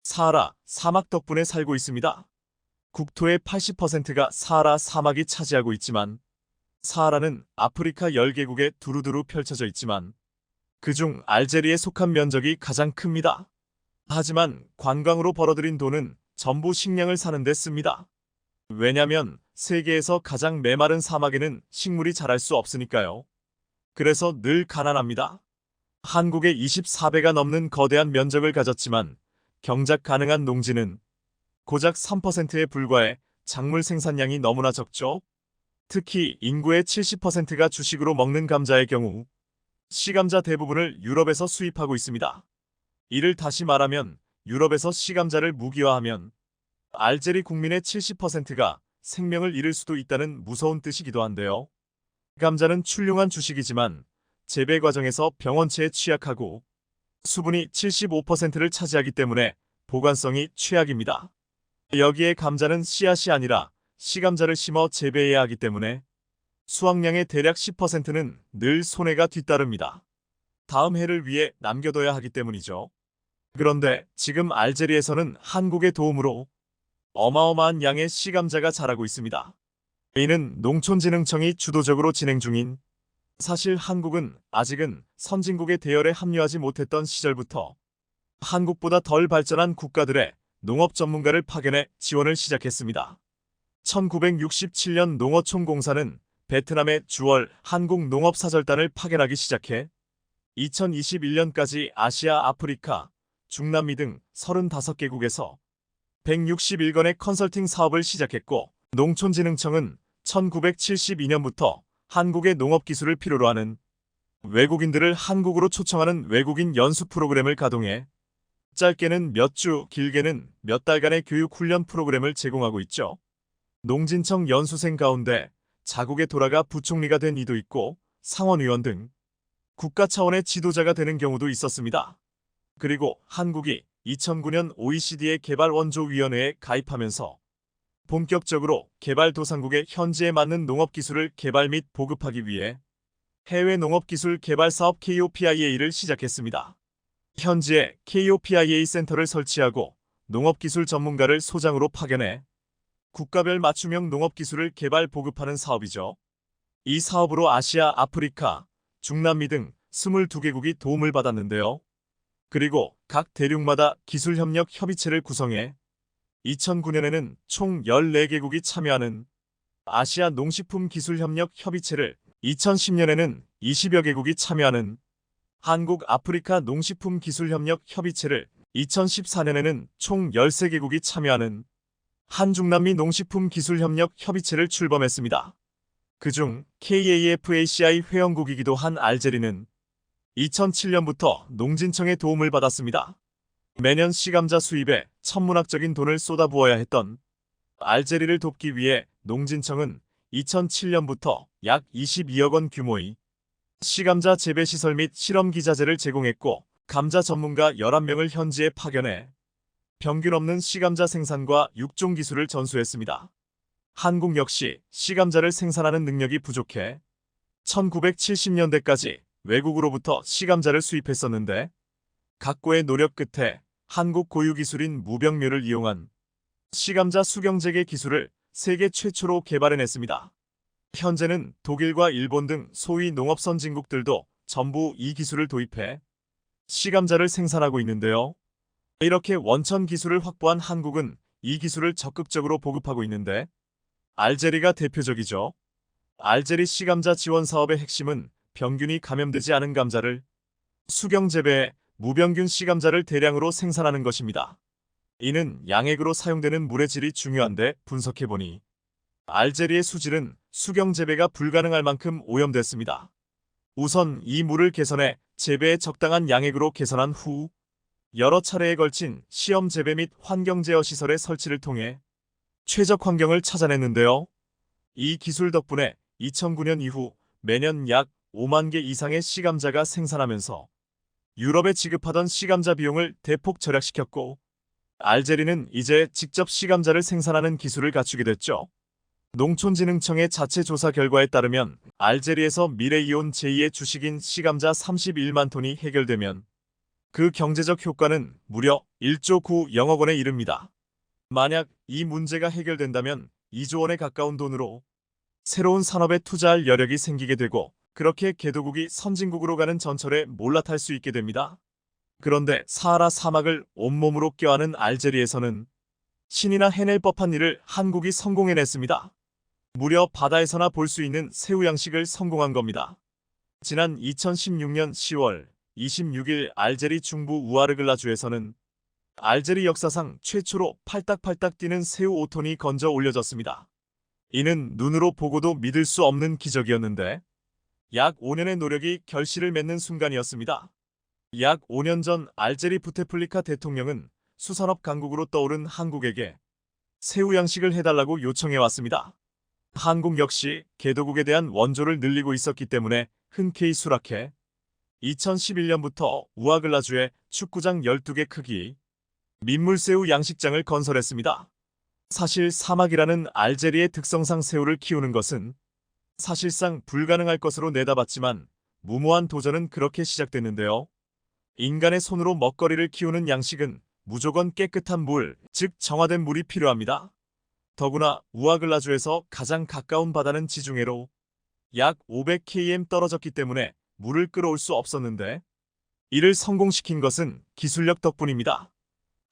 사하라 사막 덕분에 살고 있습니다. 국토의 80%가 사하라 사막이 차지하고 있지만 사하라는 아프리카 10개국에 두루두루 펼쳐져 있지만 그중 알제리에 속한 면적이 가장 큽니다. 하지만 관광으로 벌어들인 돈은 전부 식량을 사는 데 씁니다. 왜냐면 세계에서 가장 메마른 사막에는 식물이 자랄 수 없으니까요. 그래서 늘 가난합니다. 한국의 24배가 넘는 거대한 면적을 가졌지만 경작 가능한 농지는 고작 3%에 불과해 작물 생산량이 너무나 적죠. 특히 인구의 70%가 주식으로 먹는 감자의 경우 씨감자 대부분을 유럽에서 수입하고 있습니다. 이를 다시 말하면 유럽에서 씨감자를 무기화하면 알제리 국민의 70%가 생명을 잃을 수도 있다는 무서운 뜻이기도 한데요. 감자는 훌륭한 주식이지만 재배 과정에서 병원체에 취약하고 수분이 75%를 차지하기 때문에 보관성이 최악입니다. 여기에 감자는 씨앗이 아니라 씨감자를 심어 재배해야 하기 때문에 수확량의 대략 10%는 늘 손해가 뒤따릅니다. 다음 해를 위해 남겨둬야 하기 때문이죠. 그런데 지금 알제리에서는 한국의 도움으로 어마어마한 양의 씨감자가 자라고 있습니다. 이는 농촌진흥청이 주도적으로 진행 중인 사실 한국은 아직은 선진국의 대열에 합류하지 못했던 시절부터 한국보다 덜 발전한 국가들의 농업 전문가를 파견해 지원을 시작했습니다. 1967년 농어촌공사는 베트남의 주월 한국농업사절단을 파견하기 시작해 2021년까지 아시아, 아프리카, 중남미 등 35개국에서 161건의 컨설팅 사업을 시작했고 농촌진흥청은 1972년부터 한국의 농업기술을 필요로 하는 외국인들을 한국으로 초청하는 외국인 연수 프로그램을 가동해 짧게는 몇 주, 길게는 몇 달간의 교육 훈련 프로그램을 제공하고 있죠. 농진청 연수생 가운데 자국에 돌아가 부총리가 된 이도 있고 상원의원 등 국가 차원의 지도자가 되는 경우도 있었습니다. 그리고 한국이 2009년 OECD의 개발원조위원회에 가입하면서 본격적으로 개발도상국의 현지에 맞는 농업기술을 개발 및 보급하기 위해 해외 농업기술 개발사업 KOPIA를 시작했습니다. 현지에 KOPIA 센터를 설치하고 농업기술 전문가를 소장으로 파견해 국가별 맞춤형 농업기술을 개발 보급하는 사업이죠. 이 사업으로 아시아, 아프리카, 중남미 등 22개국이 도움을 받았는데요. 그리고 각 대륙마다 기술협력 협의체를 구성해 2009년에는 총 14개국이 참여하는 아시아 농식품 기술협력 협의체를 2010년에는 20여 개국이 참여하는 한국 아프리카 농식품 기술협력 협의체를 2014년에는 총 13개국이 참여하는 한중남미 농식품 기술협력 협의체를 출범했습니다. 그중 KAFACI 회원국이기도 한 알제리는 2007년부터 농진청의 도움을 받았습니다. 매년 씨감자 수입에 천문학적인 돈을 쏟아부어야 했던 알제리를 돕기 위해 농진청은 2007년부터 약 22억 원 규모의 씨감자 재배시설 및 실험기자재를 제공했고 감자 전문가 11명을 현지에 파견해 평균 없는 씨감자 생산과 육종 기술을 전수했습니다. 한국 역시 씨감자를 생산하는 능력이 부족해 1970년대까지 외국으로부터 씨감자를 수입했었는데 각고의 노력 끝에 한국 고유 기술인 무병묘를 이용한 씨감자 수경재개 기술을 세계 최초로 개발해냈습니다. 현재는 독일과 일본 등 소위 농업 선진국들도 전부 이 기술을 도입해 씨감자를 생산하고 있는데요. 이렇게 원천 기술을 확보한 한국은 이 기술을 적극적으로 보급하고 있는데 알제리가 대표적이죠. 알제리 씨감자 지원 사업의 핵심은 병균이 감염되지 않은 감자를 수경 재배해 무병균 씨감자를 대량으로 생산하는 것입니다. 이는 양액으로 사용되는 물의 질이 중요한데 분석해보니 알제리의 수질은 수경 재배가 불가능할 만큼 오염됐습니다. 우선 이 물을 개선해 재배에 적당한 양액으로 개선한 후 여러 차례에 걸친 시험 재배 및 환경 제어 시설의 설치를 통해 최적 환경을 찾아냈는데요. 이 기술 덕분에 2009년 이후 매년 약 5만 개 이상의 씨감자가 생산하면서 유럽에 지급하던 씨감자 비용을 대폭 절약시켰고 알제리는 이제 직접 씨감자를 생산하는 기술을 갖추게 됐죠. 농촌진흥청의 자체 조사 결과에 따르면 알제리에서 미래이온 제2의 주식인 씨감자 31만 톤이 해결되면 그 경제적 효과는 무려 1조 9억억 원에 이릅니다. 만약 이 문제가 해결된다면 2조 원에 가까운 돈으로 새로운 산업에 투자할 여력이 생기게 되고 그렇게 개도국이 선진국으로 가는 전철에 몰아탈 수 있게 됩니다. 그런데 사하라 사막을 온몸으로 껴안은 알제리에서는 신이나 해낼 법한 일을 한국이 성공해냈습니다. 무려 바다에서나 볼 수 있는 새우 양식을 성공한 겁니다. 지난 2016년 10월 26일 알제리 중부 우아르글라주에서는 알제리 역사상 최초로 팔딱팔딱 뛰는 새우 5톤이 건져 올려졌습니다. 이는 눈으로 보고도 믿을 수 없는 기적이었는데 약 5년의 노력이 결실을 맺는 순간이었습니다. 약 5년 전 알제리 부테플리카 대통령은 수산업 강국으로 떠오른 한국에게 새우 양식을 해달라고 요청해왔습니다. 한국 역시 개도국에 대한 원조를 늘리고 있었기 때문에 흔쾌히 수락해 2011년부터 우아글라주에 축구장 12개 크기 민물새우 양식장을 건설했습니다. 사실 사막이라는 알제리의 특성상 새우를 키우는 것은 사실상 불가능할 것으로 내다봤지만 무모한 도전은 그렇게 시작됐는데요. 인간의 손으로 먹거리를 키우는 양식은 무조건 깨끗한 물, 즉 정화된 물이 필요합니다. 더구나 우아글라주에서 가장 가까운 바다는 지중해로 약 500km 떨어졌기 때문에 물을 끌어올 수 없었는데 이를 성공시킨 것은 기술력 덕분입니다.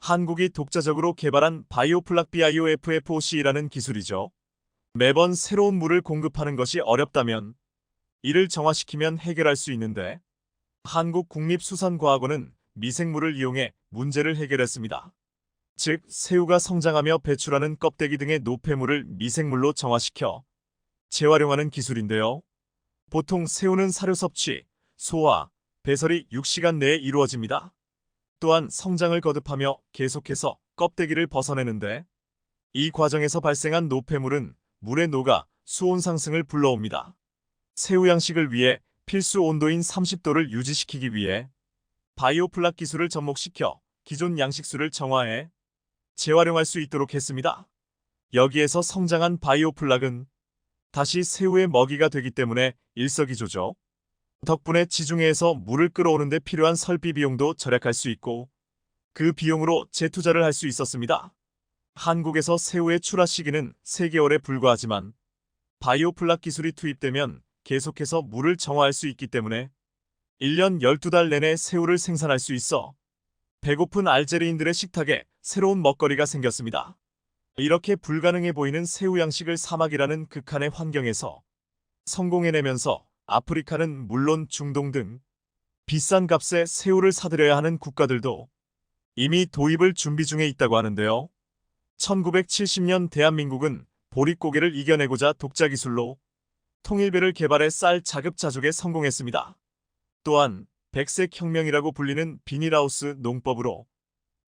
한국이 독자적으로 개발한 바이오플락 BIOFFOC라는 기술이죠. 매번 새로운 물을 공급하는 것이 어렵다면 이를 정화시키면 해결할 수 있는데 한국국립수산과학원은 미생물을 이용해 문제를 해결했습니다. 즉, 새우가 성장하며 배출하는 껍데기 등의 노폐물을 미생물로 정화시켜 재활용하는 기술인데요. 보통 새우는 사료 섭취, 소화, 배설이 6시간 내에 이루어집니다. 또한 성장을 거듭하며 계속해서 껍데기를 벗어내는데 이 과정에서 발생한 노폐물은 물에 녹아 수온 상승을 불러옵니다. 새우 양식을 위해 필수 온도인 30도를 유지시키기 위해 바이오플락 기술을 접목시켜 기존 양식수를 정화해 재활용할 수 있도록 했습니다. 여기에서 성장한 바이오플락은 다시 새우의 먹이가 되기 때문에 일석이조죠. 덕분에 지중해에서 물을 끌어오는 데 필요한 설비 비용도 절약할 수 있고 그 비용으로 재투자를 할 수 있었습니다. 한국에서 새우의 출하 시기는 3개월에 불과하지만 바이오플락 기술이 투입되면 계속해서 물을 정화할 수 있기 때문에 1년 12달 내내 새우를 생산할 수 있어 배고픈 알제리인들의 식탁에 새로운 먹거리가 생겼습니다. 이렇게 불가능해 보이는 새우 양식을 사막이라는 극한의 환경에서 성공해내면서 아프리카는 물론 중동 등 비싼 값에 새우를 사들여야 하는 국가들도 이미 도입을 준비 중에 있다고 하는데요. 1970년 대한민국은 보릿고개를 이겨내고자 독자 기술로 통일배를 개발해 쌀 자급자족에 성공했습니다. 또한 백색 혁명이라고 불리는 비닐하우스 농법으로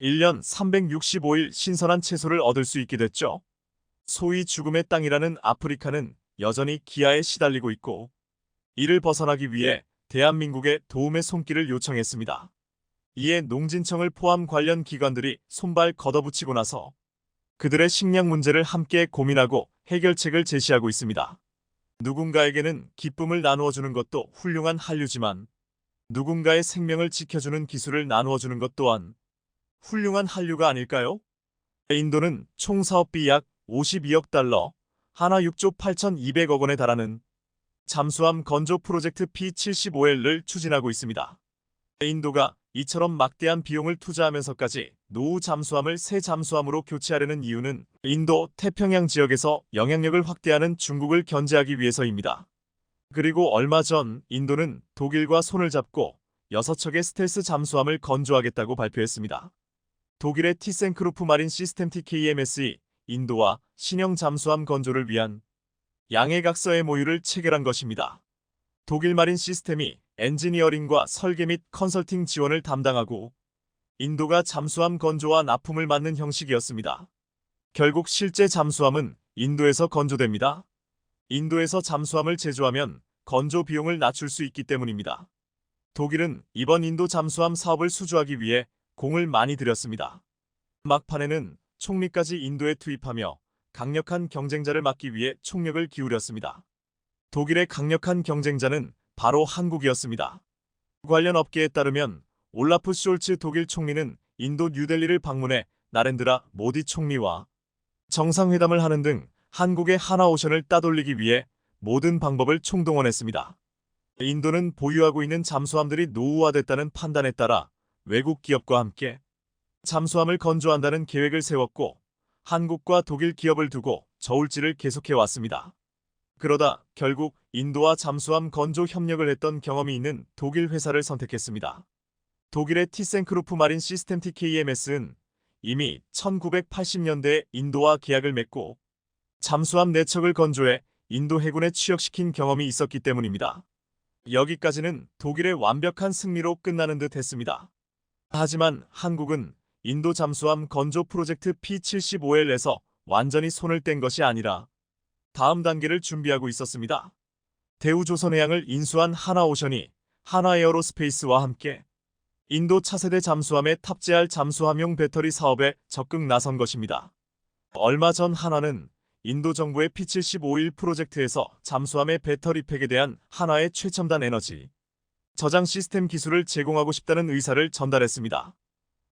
1년 365일 신선한 채소를 얻을 수 있게 됐죠. 소위 죽음의 땅이라는 아프리카는 여전히 기아에 시달리고 있고 이를 벗어나기 위해 대한민국에 도움의 손길을 요청했습니다. 이에 농진청을 포함 관련 기관들이 손발 걷어붙이고 나서 그들의 식량 문제를 함께 고민하고 해결책을 제시하고 있습니다. 누군가에게는 기쁨을 나누어주는 것도 훌륭한 한류지만 누군가의 생명을 지켜주는 기술을 나누어주는 것 또한 훌륭한 한류가 아닐까요? 인도는 총 사업비 약 52억 달러, 하나 6조 8,200억 원에 달하는 잠수함 건조 프로젝트 P75L을 추진하고 있습니다. 인도가 이처럼 막대한 비용을 투자하면서까지 노후 잠수함을 새 잠수함으로 교체하려는 이유는 인도 태평양 지역에서 영향력을 확대하는 중국을 견제하기 위해서입니다. 그리고 얼마 전 인도는 독일과 손을 잡고 6척의 스텔스 잠수함을 건조하겠다고 발표했습니다. 독일의 티센크루프 마린 시스템 TKMS이 인도와 신형 잠수함 건조를 위한 양해각서 MOU를 체결한 것입니다. 독일 마린 시스템이 엔지니어링과 설계 및 컨설팅 지원을 담당하고 인도가 잠수함 건조와 납품을 맡는 형식이었습니다. 결국 실제 잠수함은 인도에서 건조됩니다. 인도에서 잠수함을 제조하면 건조 비용을 낮출 수 있기 때문입니다. 독일은 이번 인도 잠수함 사업을 수주하기 위해 공을 많이 들였습니다. 막판에는 총리까지 인도에 투입하며 강력한 경쟁자를 막기 위해 총력을 기울였습니다. 독일의 강력한 경쟁자는 바로 한국이었습니다. 관련 업계에 따르면 올라프 숄츠 독일 총리는 인도 뉴델리를 방문해 나렌드라 모디 총리와 정상회담을 하는 등 한국의 하나오션을 따돌리기 위해 모든 방법을 총동원했습니다. 인도는 보유하고 있는 잠수함들이 노후화됐다는 판단에 따라 외국 기업과 함께 잠수함을 건조한다는 계획을 세웠고 한국과 독일 기업을 두고 저울질을 계속해왔습니다. 그러다 결국 인도와 잠수함 건조 협력을 했던 경험이 있는 독일 회사를 선택했습니다. 독일의 티센크루프 마린 시스템 TKMS는 이미 1980년대에 인도와 계약을 맺고 잠수함 4척을 건조해 인도 해군에 취역시킨 경험이 있었기 때문입니다. 여기까지는 독일의 완벽한 승리로 끝나는 듯 했습니다. 하지만 한국은 인도 잠수함 건조 프로젝트 P75L에서 완전히 손을 뗀 것이 아니라 다음 단계를 준비하고 있었습니다. 대우조선해양을 인수한 하나오션이 하나에어로스페이스와 함께 인도 차세대 잠수함에 탑재할 잠수함용 배터리 사업에 적극 나선 것입니다. 얼마 전 한화는 인도 정부의 P75일 프로젝트에서 잠수함의 배터리팩에 대한 한화의 최첨단 에너지 저장 시스템 기술을 제공하고 싶다는 의사를 전달했습니다.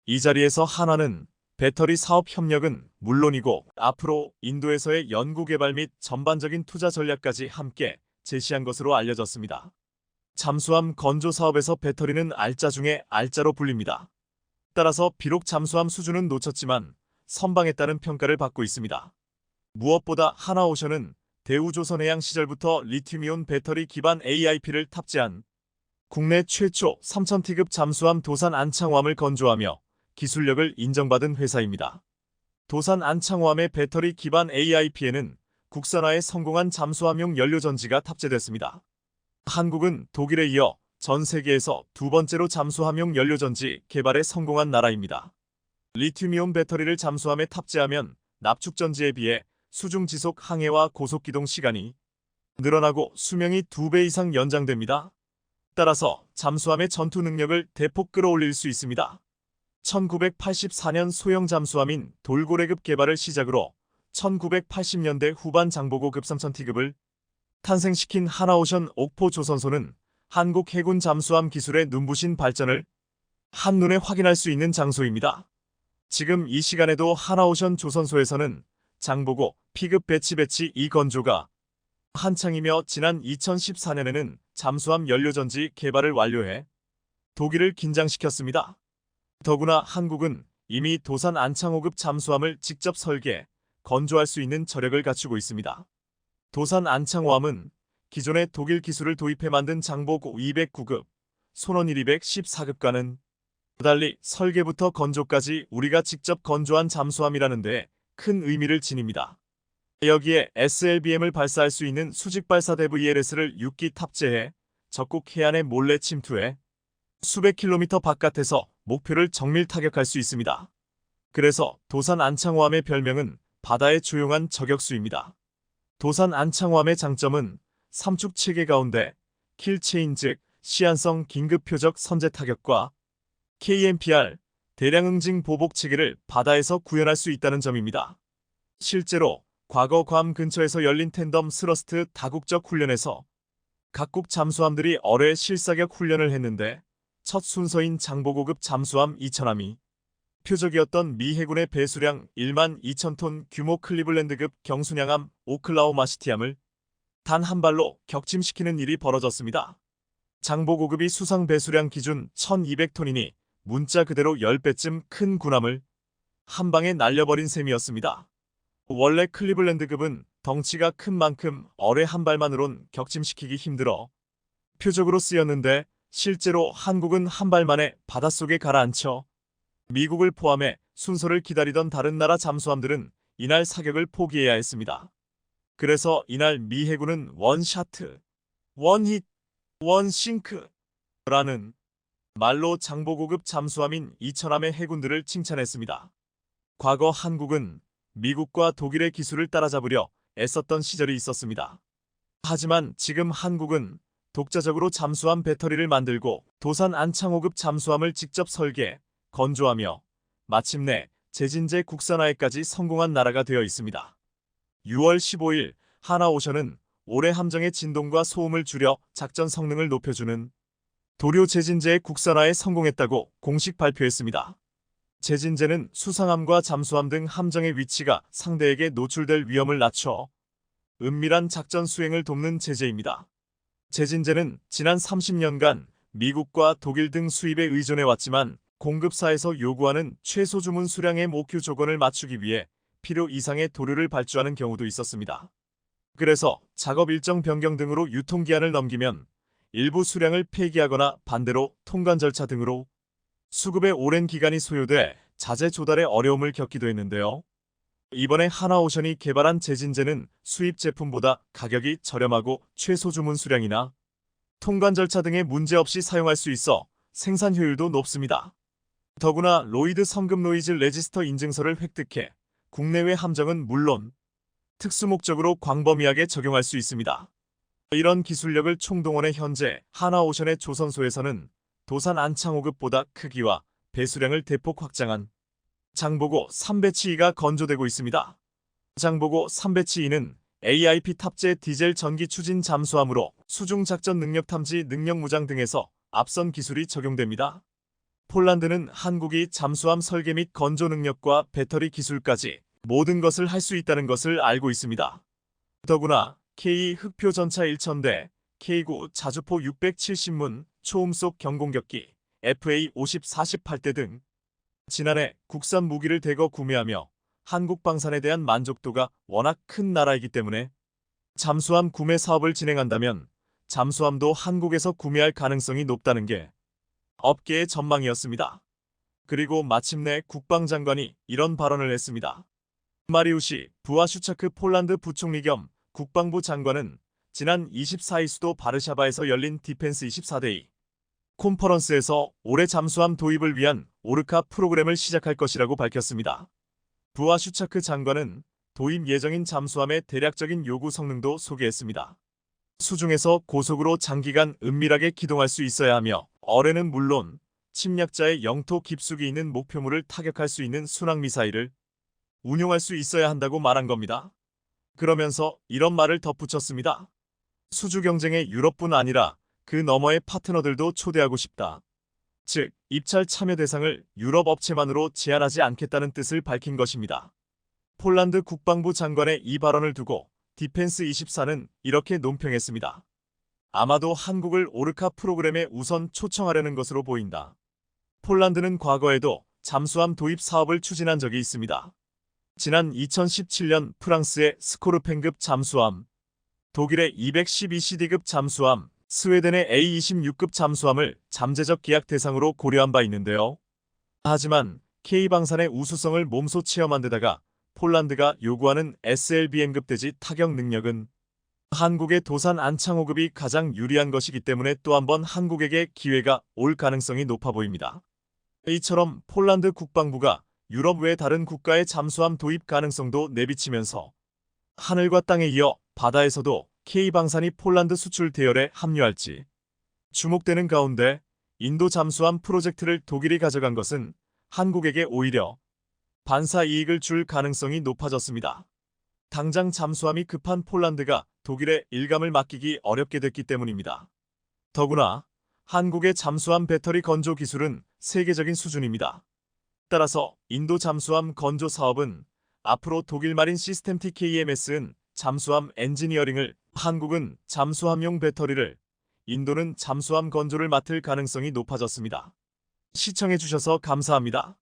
이 자리에서 한화는 배터리 사업 협력은 물론이고 앞으로 인도에서의 연구개발 및 전반적인 투자 전략까지 함께 제시한 것으로 알려졌습니다. 잠수함 건조 사업에서 배터리는 알짜 중에 알짜로 불립니다. 따라서 비록 잠수함 수준은 놓쳤지만 선방했다는 평가를 받고 있습니다. 무엇보다 하나오션은 대우조선해양 시절부터 리튬이온 배터리 기반 AIP를 탑재한 국내 최초 3000T급 잠수함 도산 안창호함을 건조하며 기술력을 인정받은 회사입니다. 도산 안창호함의 배터리 기반 AIP에는 국산화에 성공한 잠수함용 연료전지가 탑재됐습니다. 한국은 독일에 이어 전 세계에서 두 번째로 잠수함용 연료전지 개발에 성공한 나라입니다. 리튬이온 배터리를 잠수함에 탑재하면 납축전지에 비해 수중 지속 항해와 고속기동 시간이 늘어나고 수명이 2배 이상 연장됩니다. 따라서 잠수함의 전투 능력을 대폭 끌어올릴 수 있습니다. 1984년 소형 잠수함인 돌고래급 개발을 시작으로 1980년대 후반 장보고급 3000T급을 탄생시킨 하나오션 옥포 조선소는 한국 해군 잠수함 기술의 눈부신 발전을 한눈에 확인할 수 있는 장소입니다. 지금 이 시간에도 하나오션 조선소에서는 장보고 P급 배치 2 건조가 한창이며 지난 2014년에는 잠수함 연료전지 개발을 완료해 독일을 긴장시켰습니다. 더구나 한국은 이미 도산 안창호급 잠수함을 직접 설계, 건조할 수 있는 저력을 갖추고 있습니다. 도산 안창호함은 기존의 독일 기술을 도입해 만든 장보고 209급, 손원일 214급과는 달리 설계부터 건조까지 우리가 직접 건조한 잠수함이라는 데 큰 의미를 지닙니다. 여기에 SLBM을 발사할 수 있는 수직발사대 VLS를 6기 탑재해 적국 해안에 몰래 침투해 수백 킬로미터 바깥에서 목표를 정밀 타격할 수 있습니다. 그래서 도산 안창호함의 별명은 바다의 조용한 저격수입니다. 도산 안창호함의 장점은 삼축 체계 가운데 킬체인 즉 시한성 긴급 표적 선제 타격과 KMPR 대량 응징 보복 체계를 바다에서 구현할 수 있다는 점입니다. 실제로 과거 괌 근처에서 열린 텐덤 스러스트 다국적 훈련에서 각국 잠수함들이 어뢰 실사격 훈련을 했는데 첫 순서인 장보고급 잠수함 2000함이 표적이었던 미 해군의 배수량 1만 2천 규모 클리블랜드급 경순양함 오클라호마 시티함을 단 한 발로 격침시키는 일이 벌어졌습니다. 장보고급이 수상 배수량 기준 1200톤이니 문자 그대로 10배쯤 큰 군함을 한 방에 날려버린 셈이었습니다. 원래 클리블랜드급은 덩치가 큰 만큼 어뢰 한 발만으론 격침시키기 힘들어 표적으로 쓰였는데 실제로 한국은 한 발만에 바닷속에 가라앉혀 미국을 포함해 순서를 기다리던 다른 나라 잠수함들은 이날 사격을 포기해야 했습니다. 그래서 이날 미 해군은 원샤트, 원힛, 원싱크라는 말로 장보고급 잠수함인 이천함의 해군들을 칭찬했습니다. 과거 한국은 미국과 독일의 기술을 따라잡으려 애썼던 시절이 있었습니다. 하지만 지금 한국은 독자적으로 잠수함 배터리를 만들고 도산 안창호급 잠수함을 직접 설계, 건조하며 마침내 제진제 국산화에까지 성공한 나라가 되어 있습니다. 6월 15일 하나오션은 올해 함정의 진동과 소음을 줄여 작전 성능을 높여주는 도료 제진제의 국산화에 성공했다고 공식 발표했습니다. 제진제는 수상함과 잠수함 등 함정의 위치가 상대에게 노출될 위험을 낮춰 은밀한 작전 수행을 돕는 제재입니다. 제진제는 지난 30년간 미국과 독일 등 수입에 의존해왔지만 공급사에서 요구하는 최소 주문 수량의 목표 조건을 맞추기 위해 필요 이상의 도료를 발주하는 경우도 있었습니다. 그래서 작업 일정 변경 등으로 유통기한을 넘기면 일부 수량을 폐기하거나 반대로 통관 절차 등으로 수급에 오랜 기간이 소요돼 자재 조달에 어려움을 겪기도 했는데요. 이번에 하나오션이 개발한 제진제는 수입 제품보다 가격이 저렴하고 최소 주문 수량이나 통관 절차 등에 문제없이 사용할 수 있어 생산 효율도 높습니다. 더구나 로이드 성급 노이즈 레지스터 인증서를 획득해 국내외 함정은 물론 특수 목적으로 광범위하게 적용할 수 있습니다. 이런 기술력을 총동원해 현재 하나오션의 조선소에서는 도산 안창호급보다 크기와 배수량을 대폭 확장한 장보고 3배치2가 건조되고 있습니다. 장보고 3배치2는 AIP 탑재 디젤 전기 추진 잠수함으로 수중 작전 능력 탐지 능력 무장 등에서 앞선 기술이 적용됩니다. 폴란드는 한국이 잠수함 설계 및 건조 능력과 배터리 기술까지 모든 것을 할 수 있다는 것을 알고 있습니다. 더구나 K 흑표 전차 1000대, K9 자주포 670문, 초음속 경공격기, FA 50-48대 등 지난해 국산 무기를 대거 구매하며 한국 방산에 대한 만족도가 워낙 큰 나라이기 때문에 잠수함 구매 사업을 진행한다면 잠수함도 한국에서 구매할 가능성이 높다는 게 업계의 전망이었습니다. 그리고 마침내 국방장관이 이런 발언을 했습니다. 마리우시 부아슈차크 폴란드 부총리 겸 국방부 장관은 지난 24일 수도 바르샤바에서 열린 디펜스 24데이 콘퍼런스에서 올해 잠수함 도입을 위한 오르카 프로그램을 시작할 것이라고 밝혔습니다. 부아슈차크 장관은 도입 예정인 잠수함의 대략적인 요구 성능도 소개했습니다. 수중에서 고속으로 장기간 은밀하게 기동할 수 있어야 하며 어뢰는 물론 침략자의 영토 깊숙이 있는 목표물을 타격할 수 있는 순항미사일을 운용할 수 있어야 한다고 말한 겁니다. 그러면서 이런 말을 덧붙였습니다. 수주 경쟁의 유럽뿐 아니라 그 너머의 파트너들도 초대하고 싶다. 즉, 입찰 참여 대상을 유럽 업체만으로 제한하지 않겠다는 뜻을 밝힌 것입니다. 폴란드 국방부 장관의 이 발언을 두고 디펜스 24는 이렇게 논평했습니다. 아마도 한국을 오르카 프로그램에 우선 초청하려는 것으로 보인다. 폴란드는 과거에도 잠수함 도입 사업을 추진한 적이 있습니다. 지난 2017년 프랑스의 스코르펜급 잠수함, 독일의 212CD급 잠수함, 스웨덴의 A26급 잠수함을 잠재적 계약 대상으로 고려한 바 있는데요. 하지만 K방산의 우수성을 몸소 체험한 데다가 폴란드가 요구하는 SLBM급 대지 타격 능력은 한국의 도산 안창호급이 가장 유리한 것이기 때문에 또 한 번 한국에게 기회가 올 가능성이 높아 보입니다. 이처럼 폴란드 국방부가 유럽 외 다른 국가의 잠수함 도입 가능성도 내비치면서 하늘과 땅에 이어 바다에서도 K방산이 폴란드 수출 대열에 합류할지 주목되는 가운데 인도 잠수함 프로젝트를 독일이 가져간 것은 한국에게 오히려 반사 이익을 줄 가능성이 높아졌습니다. 당장 잠수함이 급한 폴란드가 독일의 일감을 맡기기 어렵게 됐기 때문입니다. 더구나 한국의 잠수함 배터리 건조 기술은 세계적인 수준입니다. 따라서 인도 잠수함 건조 사업은 앞으로 독일 마린 시스템 TKMS는 잠수함 엔지니어링을, 한국은 잠수함용 배터리를, 인도는 잠수함 건조를 맡을 가능성이 높아졌습니다. 시청해주셔서 감사합니다.